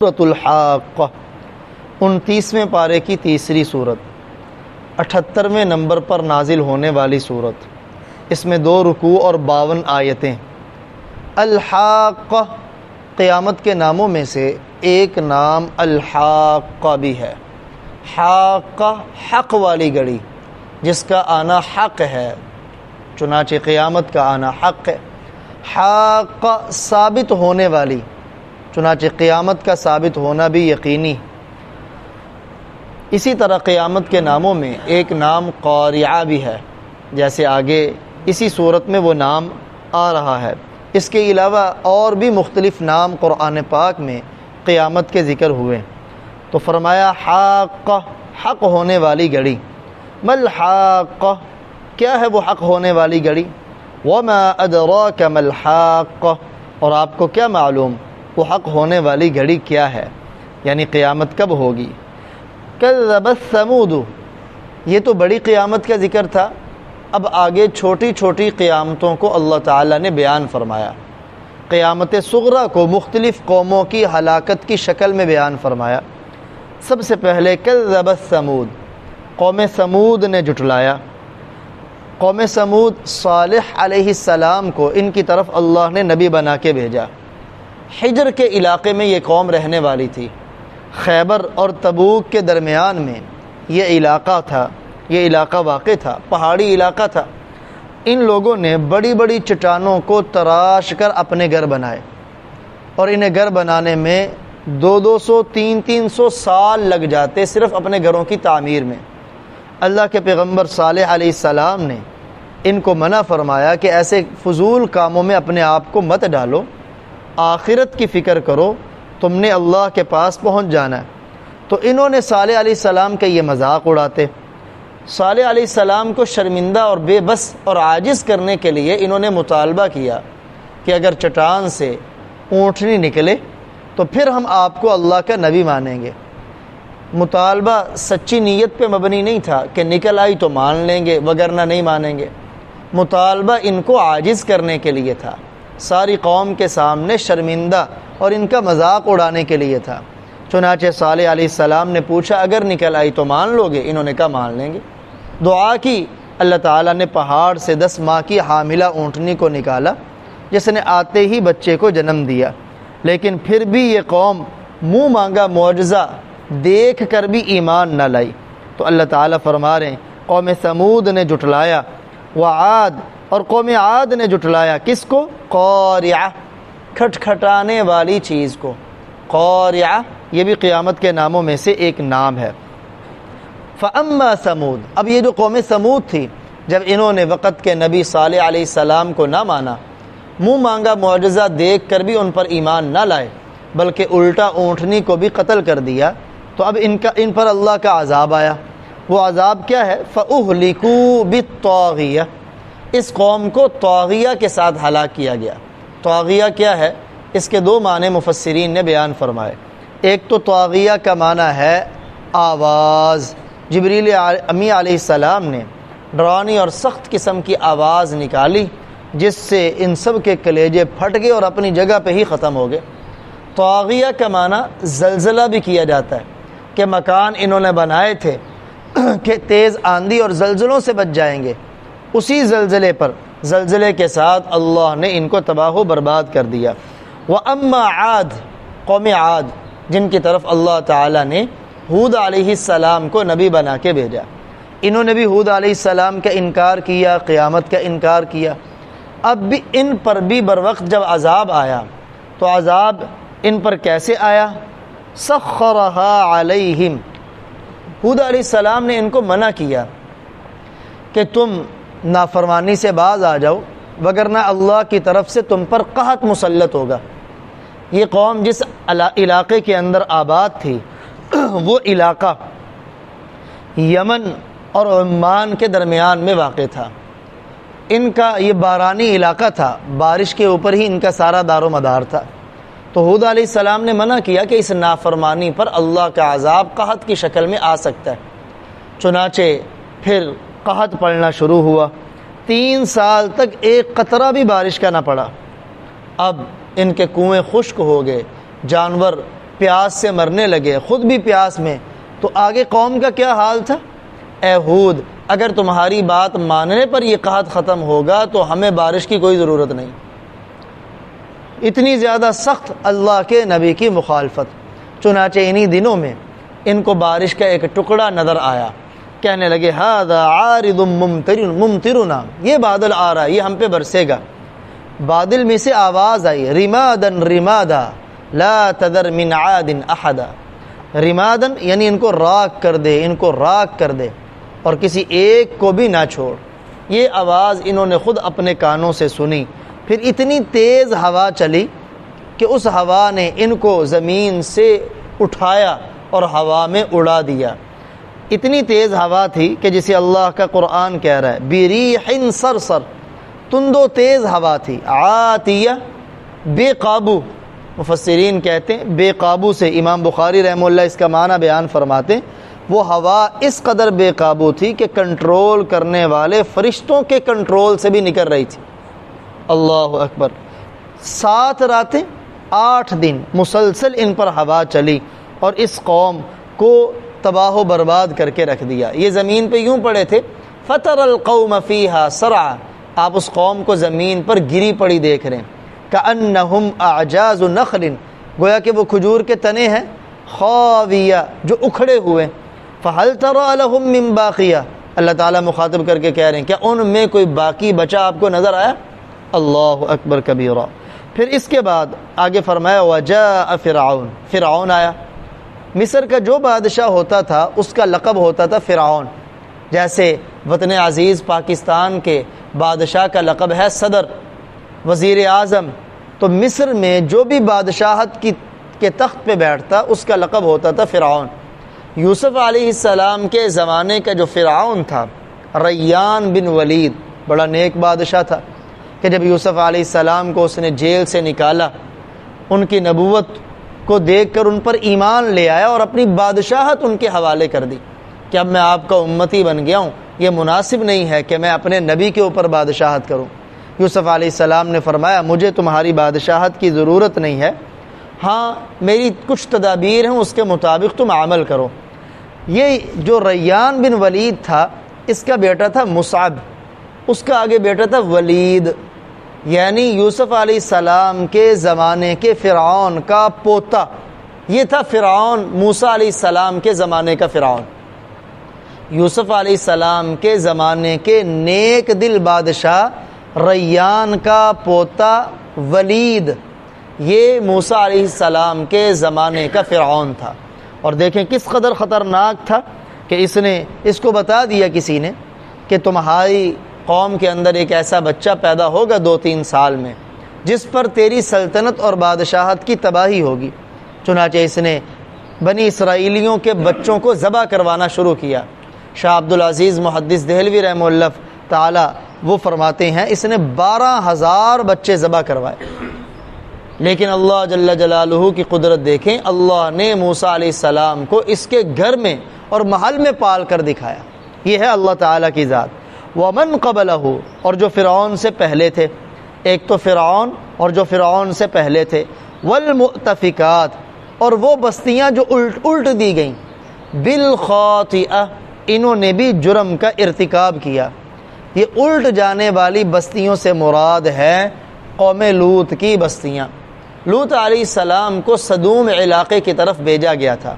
سورۃ الحاقہ 29ویں پارے کی تیسری صورت، 78ویں نمبر پر نازل ہونے والی صورت۔ اس میں 2 رکوع اور 52 آیتیں۔ الحاقہ قیامت کے ناموں میں سے ایک نام الحاقہ بھی ہے۔ حاقہ حق والی گھڑی، جس کا آنا حق ہے، چنانچہ قیامت کا آنا حق ہے۔ حاقہ ثابت ہونے والی، چنانچہ قیامت کا ثابت ہونا بھی یقینی۔ اسی طرح قیامت کے ناموں میں ایک نام قاریعہ بھی ہے، جیسے آگے اسی صورت میں وہ نام آ رہا ہے۔ اس کے علاوہ اور بھی مختلف نام قرآن پاک میں قیامت کے ذکر ہوئے، تو فرمایا حاقہ حق ہونے والی گھڑی۔ مل حاقہ کیا ہے وہ حق ہونے والی گھڑی؟ وما ادراک مل حاقہ اور آپ کو کیا معلوم وہ حق ہونے والی گھڑی کیا ہے، یعنی قیامت کب ہوگی۔ کذبت ثمود، یہ تو بڑی قیامت کا ذکر تھا، اب آگے چھوٹی چھوٹی قیامتوں کو اللہ تعالیٰ نے بیان فرمایا۔ قیامت صغریٰ کو مختلف قوموں کی ہلاکت کی شکل میں بیان فرمایا۔ سب سے پہلے کذبت ثمود، قوم ثمود نے جھٹلایا۔ قوم ثمود صالح علیہ السلام کو ان کی طرف اللہ نے نبی بنا کے بھیجا۔ حجر کے علاقے میں یہ قوم رہنے والی تھی۔ خیبر اور تبوک کے درمیان میں یہ علاقہ تھا، یہ علاقہ واقع تھا، پہاڑی علاقہ تھا۔ ان لوگوں نے بڑی بڑی چٹانوں کو تراش کر اپنے گھر بنائے، اور انہیں گھر بنانے میں 200 300 سال لگ جاتے صرف اپنے گھروں کی تعمیر میں۔ اللہ کے پیغمبر صالح علیہ السلام نے ان کو منع فرمایا کہ ایسے فضول کاموں میں اپنے آپ کو مت ڈالو، آخرت کی فکر کرو، تم نے اللہ کے پاس پہنچ جانا ہے۔ تو انہوں نے صالح علیہ السلام کا یہ مذاق اڑاتے۔ صالح علیہ السلام کو شرمندہ اور بے بس اور عاجز کرنے کے لیے انہوں نے مطالبہ کیا کہ اگر چٹان سے اونٹنی نکلے تو پھر ہم آپ کو اللہ کا نبی مانیں گے۔ مطالبہ سچی نیت پہ مبنی نہیں تھا کہ نکل آئی تو مان لیں گے وگرنہ نہیں مانیں گے۔ مطالبہ ان کو عاجز کرنے کے لیے تھا، ساری قوم کے سامنے شرمندہ اور ان کا مذاق اڑانے کے لیے تھا۔ چنانچہ صالح علیہ السلام نے پوچھا اگر نکل آئی تو مان لو گے؟ انہوں نے کہا مان لیں گے۔ دعا کی، اللہ تعالیٰ نے پہاڑ سے 10 ماہ کی حاملہ اونٹنی کو نکالا، جس نے آتے ہی بچے کو جنم دیا۔ لیکن پھر بھی یہ قوم منہ مانگا معجزہ دیکھ کر بھی ایمان نہ لائی۔ تو اللہ تعالیٰ فرما رہے ہیں قوم ثمود نے جھٹلایا، وعاد اور قوم عاد نے جھٹلایا کس کو؟ قاریعہ، کھٹکھٹانے والی چیز کو۔ قاریعہ یہ بھی قیامت کے ناموں میں سے ایک نام ہے۔ فاما ثمود، اب یہ جو قوم ثمود تھی، جب انہوں نے وقت کے نبی صالح علیہ السلام کو نہ مانا، منہ مانگا معجزہ دیکھ کر بھی ان پر ایمان نہ لائے، بلکہ الٹا اونٹنی کو بھی قتل کر دیا، تو اب ان پر اللہ کا عذاب آیا۔ وہ عذاب کیا ہے؟ فَأُهْلِكُوا بِالطَّاغِيَةِ، اس قوم کو طاغیہ کے ساتھ ہلاک کیا گیا۔ طاغیہ کیا ہے؟ اس کے 2 معنی مفسرین نے بیان فرمائے۔ ایک تو طاغیہ کا معنی ہے آواز، جبریل امی علیہ السلام نے ڈرانی اور سخت قسم کی آواز نکالی، جس سے ان سب کے کلیجے پھٹ گئے اور اپنی جگہ پہ ہی ختم ہو گئے۔ طاغیہ کا معنی زلزلہ بھی کیا جاتا ہے، کہ مکان انہوں نے بنائے تھے کہ تیز آندھی اور زلزلوں سے بچ جائیں گے، اسی زلزلے کے ساتھ اللہ نے ان کو تباہ و برباد کر دیا۔ وَأَمَّا عَاد، قوم عاد جن کی طرف اللہ تعالیٰ نے ہود علیہ السلام کو نبی بنا کے بھیجا، انہوں نے بھی ہود علیہ السلام کا انکار کیا، قیامت کا انکار کیا۔ اب بھی ان پر بھی بروقت جب عذاب آیا تو عذاب ان پر کیسے آیا؟ سخرها علیہم، ہود علیہ السلام نے ان کو منع کیا کہ تم نافرمانی سے باز آ جاؤ، وگرنہ اللہ کی طرف سے تم پر قحط مسلط ہوگا۔ یہ قوم جس علاقے کے اندر آباد تھی، وہ علاقہ یمن اور عمان کے درمیان میں واقع تھا۔ ان کا یہ بارانی علاقہ تھا، بارش کے اوپر ہی ان کا سارا دار و مدار تھا۔ تو ہود علیہ السلام نے منع کیا کہ اس نافرمانی پر اللہ کا عذاب قحط کی شکل میں آ سکتا ہے۔ چنانچہ پھر قحط پڑنا شروع ہوا، 3 سال تک ایک قطرہ بھی بارش کا نہ پڑا۔ اب ان کے کنویں خشک ہو گئے، جانور پیاس سے مرنے لگے، خود بھی پیاس میں، تو آگے قوم کا کیا حال تھا؟ اے ہود، اگر تمہاری بات ماننے پر یہ قحط ختم ہوگا تو ہمیں بارش کی کوئی ضرورت نہیں۔ اتنی زیادہ سخت اللہ کے نبی کی مخالفت۔ چنانچہ انہی دنوں میں ان کو بارش کا ایک ٹکڑا نظر آیا، کہنے لگے ھذا عارض ممطرنا، یہ بادل آ رہا ہے، یہ ہم پہ برسے گا۔ بادل میں سے آواز آئی رمادن رمادا لا تذر من عاد احدا، رمادن یعنی ان کو راکھ کر دے، ان کو راکھ کر دے اور کسی ایک کو بھی نہ چھوڑ۔ یہ آواز انہوں نے خود اپنے کانوں سے سنی۔ پھر اتنی تیز ہوا چلی کہ اس ہوا نے ان کو زمین سے اٹھایا اور ہوا میں اڑا دیا۔ اتنی تیز ہوا تھی کہ جسے اللہ کا قرآن کہہ رہا ہے بریح صرصر، تند و تیز ہوا تھی، عاتیہ بے قابو۔ مفسرین کہتے ہیں بے قابو سے، امام بخاری رحمہ اللہ اس کا معنی بیان فرماتے ہیں وہ ہوا اس قدر بے قابو تھی کہ کنٹرول کرنے والے فرشتوں کے کنٹرول سے بھی نکل رہی تھی۔ اللہ اکبر۔ 7 راتیں 8 دن مسلسل ان پر ہوا چلی اور اس قوم کو تباہ و برباد کر کے رکھ دیا۔ یہ زمین پہ یوں پڑے تھے فَتَرَ الْقَوْمَ فِيهَا سَرْعًا، آپ اس قوم کو زمین پر گری پڑی دیکھ رہے ہیں، كَأَنَّهُمْ أَعْجَازُ نَخْلٍ، گویا کہ وہ کھجور کے تنے ہیں، خاویہ جو اکھڑے ہوئے۔ فَهَلْ تَرَى لَهُم مِّن بَاقِيَةٍ، اللہ تعالیٰ مخاطب کر کے کہہ رہے ہیں کیا ان میں کوئی باقی بچا آپ کو نظر آیا؟ اللہ اکبر کبیرہ۔ پھر اس کے بعد آگے فرمایا وَجَاءَ فِرْعَوْنُ، فرعون آیا۔ مصر کا جو بادشاہ ہوتا تھا اس کا لقب ہوتا تھا فرعون، جیسے وطن عزیز پاکستان کے بادشاہ کا لقب ہے صدر، وزیر اعظم، تو مصر میں جو بھی بادشاہت کے تخت پہ بیٹھتا اس کا لقب ہوتا تھا فرعون۔ یوسف علیہ السلام کے زمانے کا جو فرعون تھا ریان بن ولید، بڑا نیک بادشاہ تھا کہ جب یوسف علیہ السلام کو اس نے جیل سے نکالا، ان کی نبوت کو دیکھ کر ان پر ایمان لے آیا اور اپنی بادشاہت ان کے حوالے کر دی کہ اب میں آپ کا امتی بن گیا ہوں، یہ مناسب نہیں ہے کہ میں اپنے نبی کے اوپر بادشاہت کروں۔ یوسف علیہ السلام نے فرمایا مجھے تمہاری بادشاہت کی ضرورت نہیں ہے، ہاں میری کچھ تدابیر ہیں اس کے مطابق تم عمل کرو۔ یہ جو ریان بن ولید تھا اس کا بیٹا تھا مصعب، اس کا آگے بیٹا تھا ولید، یعنی یوسف علیہ السلام کے زمانے کے فرعون کا پوتا۔ یہ تھا فرعون موسیٰ علیہ السلام کے زمانے کا فرعون۔ یوسف علیہ السلام کے زمانے کے نیک دل بادشاہ ریان کا پوتا ولید، یہ موسیٰ علیہ السلام کے زمانے کا فرعون تھا۔ اور دیکھیں کس قدر خطرناک تھا کہ اس کو بتا دیا کسی نے کہ تمہاری قوم کے اندر ایک ایسا بچہ پیدا ہوگا 2-3 سال میں جس پر تیری سلطنت اور بادشاہت کی تباہی ہوگی۔ چنانچہ اس نے بنی اسرائیلیوں کے بچوں کو ذبح کروانا شروع کیا۔ شاہ عبدالعزیز محدث دہلوی رحمہ اللہ تعالی وہ فرماتے ہیں اس نے 12,000 بچے ذبح کروائے، لیکن اللہ جل جلالہ کی قدرت دیکھیں، اللہ نے موسیٰ علیہ السلام کو اس کے گھر میں اور محل میں پال کر دکھایا۔ یہ ہے اللہ تعالیٰ کی ذات۔ وَمَنْ قَبَلَهُ، اور جو فرعون سے پہلے تھے، ایک تو فرعون اور جو فرعون سے پہلے تھے، وَالْمُؤْتَفِكَاتِ، اور وہ بستیاں جو الٹ دی گئیں، بِالْخَاطِئَةِ، انہوں نے بھی جرم کا ارتکاب کیا۔ یہ الٹ جانے والی بستیوں سے مراد ہے قوم لوط کی بستیاں۔ لوط علیہ السلام کو صدوم علاقے کی طرف بھیجا گیا تھا،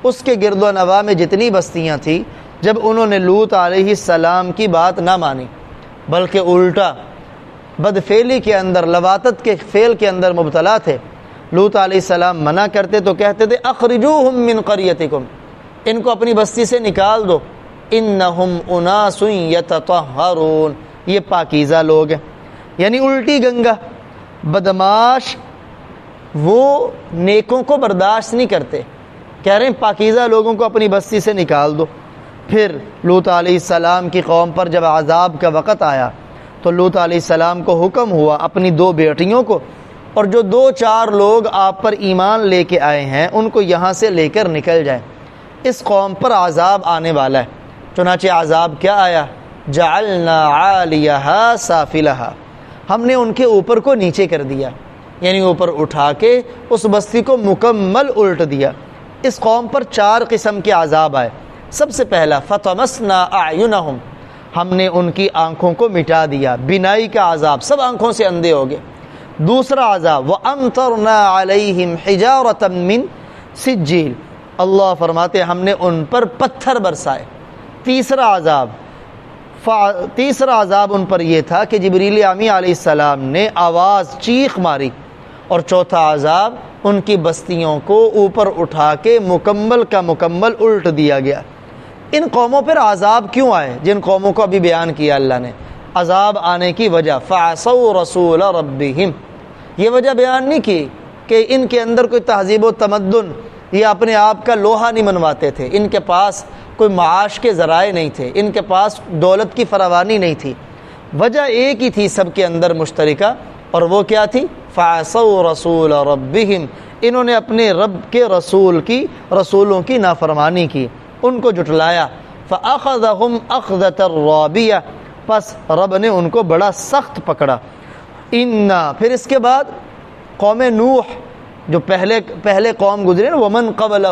اس کے گرد و نواح میں جتنی بستیاں تھیں، جب انہوں نے لوط علیہ السلام کی بات نہ مانی بلکہ الٹا بدفعلی کے اندر، لواطت کے فعل کے اندر مبتلا تھے، لوط علیہ السلام منع کرتے تو کہتے تھے اخرجوہم من قریتکم، ان کو اپنی بستی سے نکال دو، انہم اناس یتطہرون، یہ پاکیزہ لوگ ہیں۔ یعنی الٹی گنگا، بدماش وہ نیکوں کو برداشت نہیں کرتے، کہہ رہے ہیں پاکیزہ لوگوں کو اپنی بستی سے نکال دو۔ پھر لوط علیہ السلام کی قوم پر جب عذاب کا وقت آیا تو لوط علیہ السلام کو حکم ہوا اپنی 2 بیٹیوں کو اور جو 2-4 لوگ آپ پر ایمان لے کے آئے ہیں ان کو یہاں سے لے کر نکل جائیں، اس قوم پر عذاب آنے والا ہے۔ چنانچہ عذاب کیا آیا؟ جعلنا عالیہا سافلہا، ہم نے ان کے اوپر کو نیچے کر دیا، یعنی اوپر اٹھا کے اس بستی کو مکمل الٹ دیا۔ اس قوم پر 4 قسم کے عذاب آئے۔ سب سے پہلا فطمسنا اعینہم، ہم نے ان کی آنکھوں کو مٹا دیا، بینائی کا عذاب، سب آنکھوں سے اندھے ہو گئے۔ دوسرا عذاب وَأَمْطَرْنَا عَلَيْهِمْ حِجَارَةً مِّن سِجِّيلٍ، اللہ فرماتے ہم نے ان پر پتھر برسائے۔ تیسرا عذاب ان پر یہ تھا کہ جبریل امی علیہ السلام نے آواز چیخ ماری۔ اور چوتھا عذاب ان کی بستیوں کو اوپر اٹھا کے مکمل کا مکمل الٹ دیا گیا۔ ان قوموں پر عذاب کیوں آئے جن قوموں کو ابھی بیان کیا اللہ نے؟ عذاب آنے کی وجہ فعصوا رسول ربہم، یہ وجہ بیان نہیں کی کہ ان کے اندر کوئی تہذیب و تمدن یا اپنے آپ کا لوہا نہیں منواتے تھے، ان کے پاس کوئی معاش کے ذرائع نہیں تھے، ان کے پاس دولت کی فراوانی نہیں تھی۔ وجہ ایک ہی تھی سب کے اندر مشترکہ، اور وہ کیا تھی؟ فعصوا رسول ربہم، انہوں نے اپنے رب کے رسولوں کی نافرمانی کی، ان کو جھٹلایا۔ فأخذہم اخذۃ الرابیہ، پس رب نے ان کو بڑا سخت پکڑا۔ پھر اس کے بعد قوم نوح جو پہلے قوم گزرے نا، ومن قبلہ،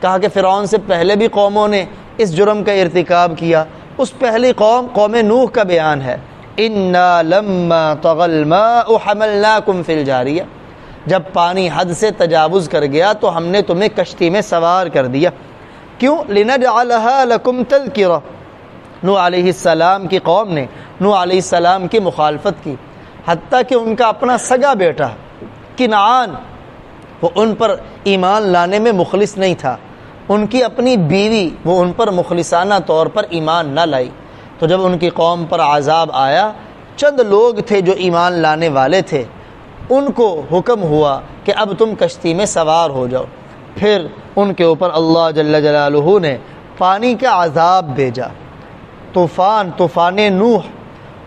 کہا کہ فرعون سے پہلے بھی قوموں نے اس جرم کا ارتکاب کیا، اس پہلی قوم نوح کا بیان ہے۔ انا لما طغى الماء حملناكم في الجاریہ، جب پانی حد سے تجاوز کر گیا تو ہم نے تمہیں کشتی میں سوار کر دیا۔ کیوں؟ لنجعلها لكم تذکرہ، نوح علیہ السلام کی قوم نے نوح علیہ السلام کی مخالفت کی، حتیٰ کہ ان کا اپنا سگا بیٹا کنعان وہ ان پر ایمان لانے میں مخلص نہیں تھا، ان کی اپنی بیوی وہ ان پر مخلصانہ طور پر ایمان نہ لائی۔ تو جب ان کی قوم پر عذاب آیا، چند لوگ تھے جو ایمان لانے والے تھے، ان کو حکم ہوا کہ اب تم کشتی میں سوار ہو جاؤ۔ پھر ان کے اوپر اللہ جل جلالہ نے پانی کا عذاب بھیجا، طوفان نوح،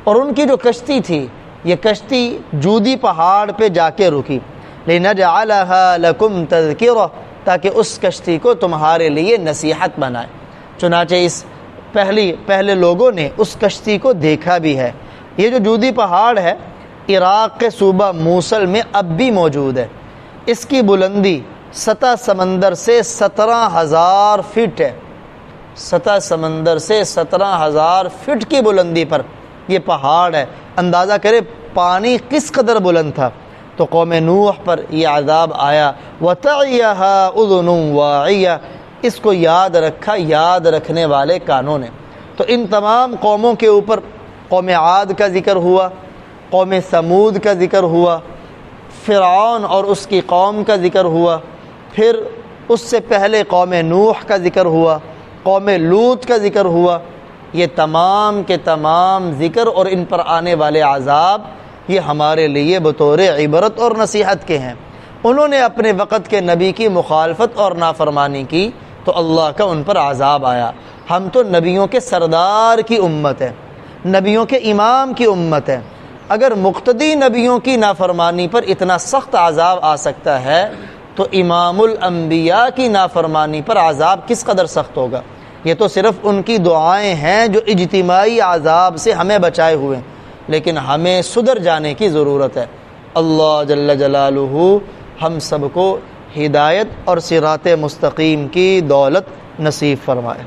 اور ان کی جو کشتی تھی یہ کشتی جودی پہاڑ پہ جا کے رکی۔ لِنَجْعَلَهَا لَكُمْ تَذْكِرَةً، تاکہ اس کشتی کو تمہارے لیے نصیحت بنائے۔ چنانچہ اس پہلے لوگوں نے اس کشتی کو دیکھا بھی ہے۔ یہ جو جودی پہاڑ ہے عراق کے صوبہ موصل میں اب بھی موجود ہے۔ اس کی بلندی سطح سمندر سے 17,000 فٹ ہے، سطح سمندر سے 17,000 فٹ کی بلندی پر یہ پہاڑ ہے۔ اندازہ کرے پانی کس قدر بلند تھا۔ تو قوم نوح پر یہ عذاب آیا۔ وَتَعِيَهَا أُذُنٌ وَاعِيَةٌ، اس کو یاد رکھا یاد رکھنے والے کانوں نے۔ تو ان تمام قوموں کے اوپر قوم عاد کا ذکر ہوا، قوم ثمود کا ذکر ہوا، فرعون اور اس کی قوم کا ذکر ہوا، پھر اس سے پہلے قوم نوح کا ذکر ہوا، قوم لوط کا ذکر ہوا۔ یہ تمام کے تمام ذکر اور ان پر آنے والے عذاب یہ ہمارے لیے بطور عبرت اور نصیحت کے ہیں۔ انہوں نے اپنے وقت کے نبی کی مخالفت اور نافرمانی کی تو اللہ کا ان پر عذاب آیا۔ ہم تو نبیوں کے سردار کی امت ہے، نبیوں کے امام کی امت ہے۔ اگر مقتدی نبیوں کی نافرمانی پر اتنا سخت عذاب آ سکتا ہے تو امام الانبیاء کی نافرمانی پر عذاب کس قدر سخت ہوگا۔ یہ تو صرف ان کی دعائیں ہیں جو اجتماعی عذاب سے ہمیں بچائے ہوئے، لیکن ہمیں سدھر جانے کی ضرورت ہے۔ اللہ جل جلالہ ہم سب کو ہدایت اور صراط مستقیم کی دولت نصیب فرمائے۔